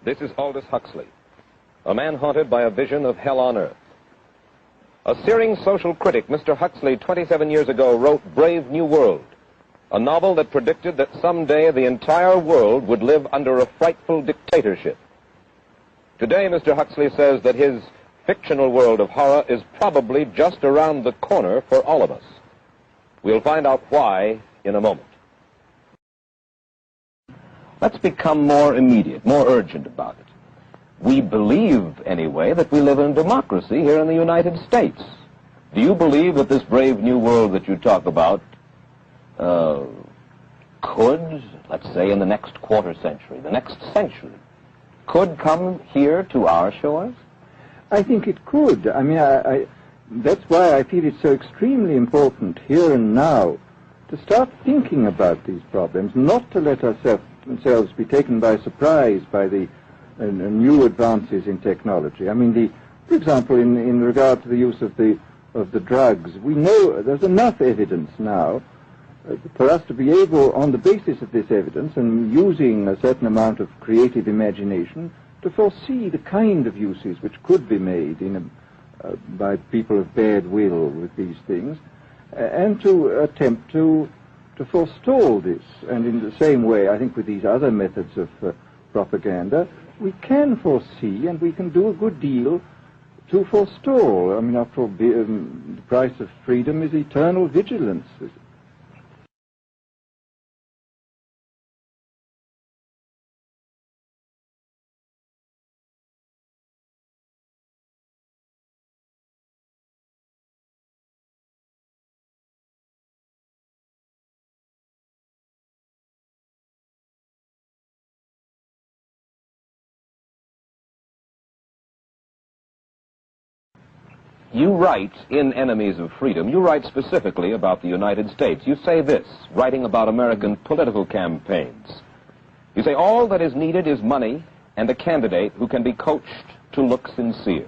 This is Aldous Huxley, a man haunted by a vision of hell on earth. A searing social critic, Mr. Huxley, 27 years ago, wrote Brave New World, a novel that predicted that someday the entire world would live under a frightful dictatorship. Today, Mr. Huxley says that his fictional world of horror is probably just around the corner for all of us. We'll find out why in a moment. Let's become more immediate, more urgent about it. We believe, anyway, that we live in a democracy here in the United States. Do you believe that this brave new world that you talk about could, let's say in the next quarter century, the next century, could come here to our shores? I think it could. I mean, that's why I feel it's so extremely important here and now to start thinking about these problems, not to let ourselves be taken by surprise by the new advances in technology. I mean, for example, in regard to the use of the drugs, we know there's enough evidence now for us to be able, on the basis of this evidence and using a certain amount of creative imagination, to foresee the kind of uses which could be made by people of bad will with these things, and to attempt to forestall this. And in the same way, I think with these other methods of propaganda, we can foresee and we can do a good deal to forestall. I mean, after all, the price of freedom is eternal vigilance. You write in Enemies of Freedom, you write specifically about the United States. You say this, writing about American political campaigns. You say, all that is needed is money and a candidate who can be coached to look sincere.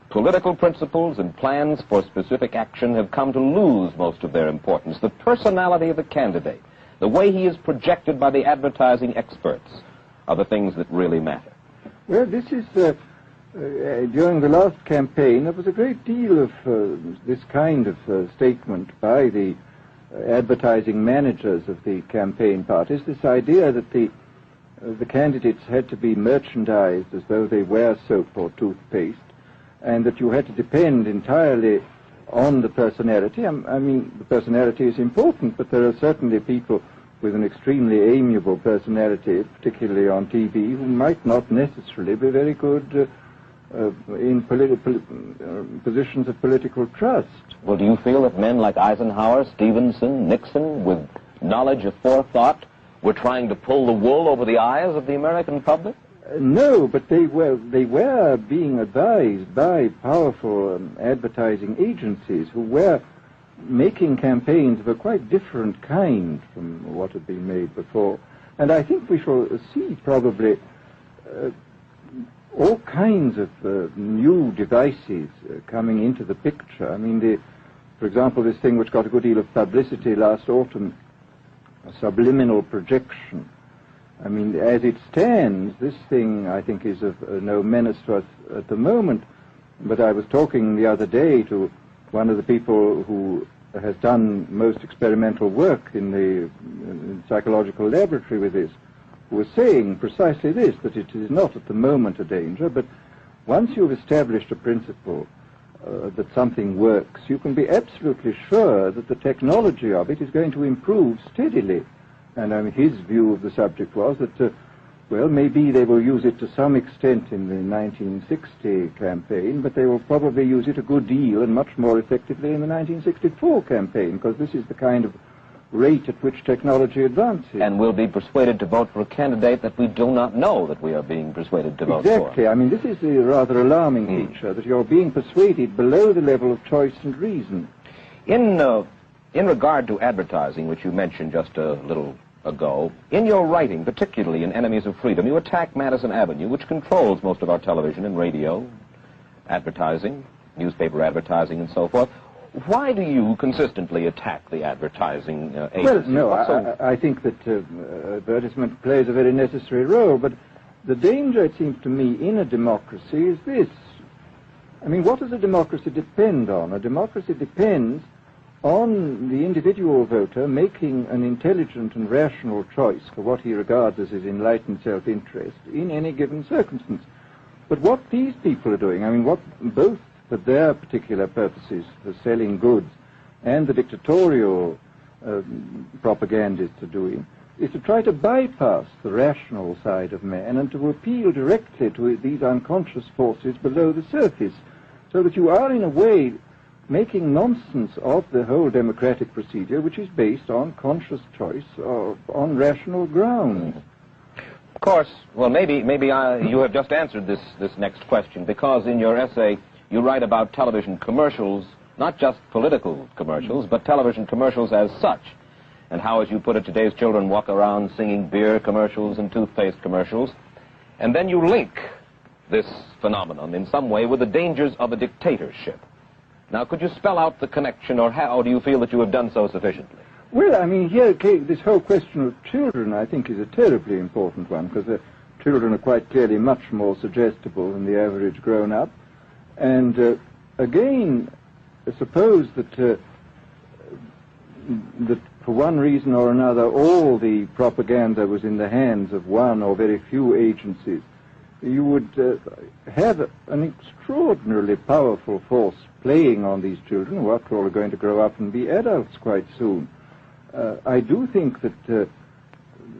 Political principles and plans for specific action have come to lose most of their importance. The personality of the candidate, the way he is projected by the advertising experts, are the things that really matter. Well, this is... during the last campaign, there was a great deal of this kind of statement by the advertising managers of the campaign parties, this idea that the candidates had to be merchandised as though they were soap or toothpaste, and that you had to depend entirely on the personality. I mean, the personality is important, but there are certainly people with an extremely amiable personality, particularly on TV, who might not necessarily be very good in positions of political trust. Well, do you feel that men like Eisenhower, Stevenson, Nixon, with knowledge of forethought, were trying to pull the wool over the eyes of the American public? No, but they were being advised by powerful advertising agencies who were making campaigns of a quite different kind from what had been made before. And I think we shall see probably all kinds of new devices coming into the picture. I mean, for example, this thing which got a good deal of publicity last autumn, subliminal projection. I mean, as it stands, this thing, I think, is of no menace to us at the moment. But I was talking the other day to one of the people who has done most experimental work in the psychological laboratory with this, who was saying precisely this, that it is not at the moment a danger, but once you've established a principle that something works, you can be absolutely sure that the technology of it is going to improve steadily. And his view of the subject was that, well, maybe they will use it to some extent in the 1960 campaign, but they will probably use it a good deal and much more effectively in the 1964 campaign, because this is the kind of rate at which technology advances. And we'll be persuaded to vote for a candidate that we do not know that we are being persuaded to vote for. Exactly. I mean, this is the rather alarming feature, that you're being persuaded below the level of choice and reason. In regard to advertising, which you mentioned just a little ago, in your writing, particularly in Enemies of Freedom, you attack Madison Avenue, which controls most of our television and radio advertising, newspaper advertising, and so forth. Why do you consistently attack the advertising agency? Well, no, I think that advertisement plays a very necessary role, but the danger, it seems to me, in a democracy is this. I mean, what does a democracy depend on? A democracy depends on the individual voter making an intelligent and rational choice for what he regards as his enlightened self-interest in any given circumstance. But what these people are doing, I mean, what both for their particular purposes, for selling goods, and the dictatorial propagandists are doing, is to try to bypass the rational side of man and to appeal directly to these unconscious forces below the surface, so that you are, in a way, making nonsense of the whole democratic procedure, which is based on conscious choice on rational grounds. Of course, well, maybe you have just answered this next question, because in your essay you write about television commercials, not just political commercials, but television commercials as such, and how, as you put it, today's children walk around singing beer commercials and toothpaste commercials, and then you link this phenomenon in some way with the dangers of a dictatorship. Now, could you spell out the connection, or how do you feel that you have done so sufficiently? Well, I mean, here, this whole question of children, I think, is a terribly important one, because the children are quite clearly much more suggestible than the average grown-up. And again, suppose that for one reason or another, all the propaganda was in the hands of one or very few agencies, you would have an extraordinarily powerful force playing on these children, who after all are going to grow up and be adults quite soon. I do think that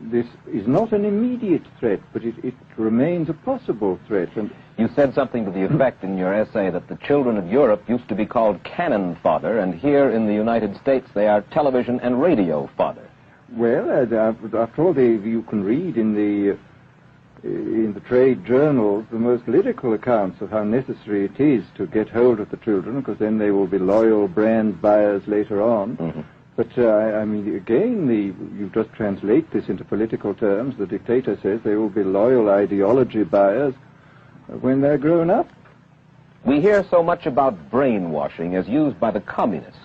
this is not an immediate threat, but it remains a possible threat. And you said something to the effect in your essay that the children of Europe used to be called cannon fodder, and here in the United States they are television and radio fodder. Well, after all, you can read in the trade journals the most lyrical accounts of how necessary it is to get hold of the children, because then they will be loyal brand buyers later on. Mm-hmm. But, I mean, again, you just translate this into political terms. The dictator says they will be loyal ideology buyers when they're grown up. We hear so much about brainwashing as used by the communists.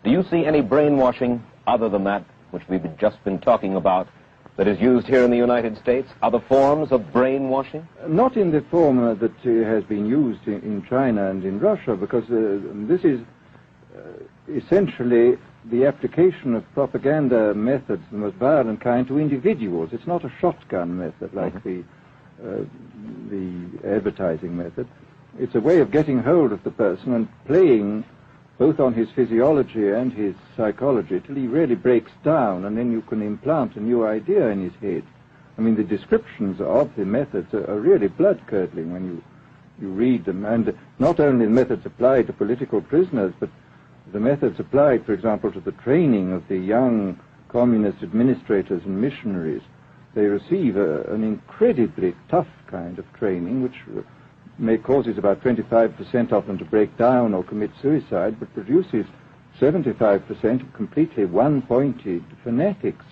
Do you see any brainwashing other than that which we've just been talking about that is used here in the United States? Other forms of brainwashing? Not in the form that has been used in China and in Russia, because this is essentially the application of propaganda methods, the most violent kind, to individuals. It's not a shotgun method like the advertising method. It's a way of getting hold of the person and playing both on his physiology and his psychology till he really breaks down, and then you can implant a new idea in his head. I mean, the descriptions of the methods are really blood-curdling when you read them, and not only the methods applied to political prisoners, but the methods applied, for example, to the training of the young communist administrators and missionaries. They receive an incredibly tough kind of training, which may causes about 25% of them to break down or commit suicide, but produces 75% of completely one-pointed fanatics.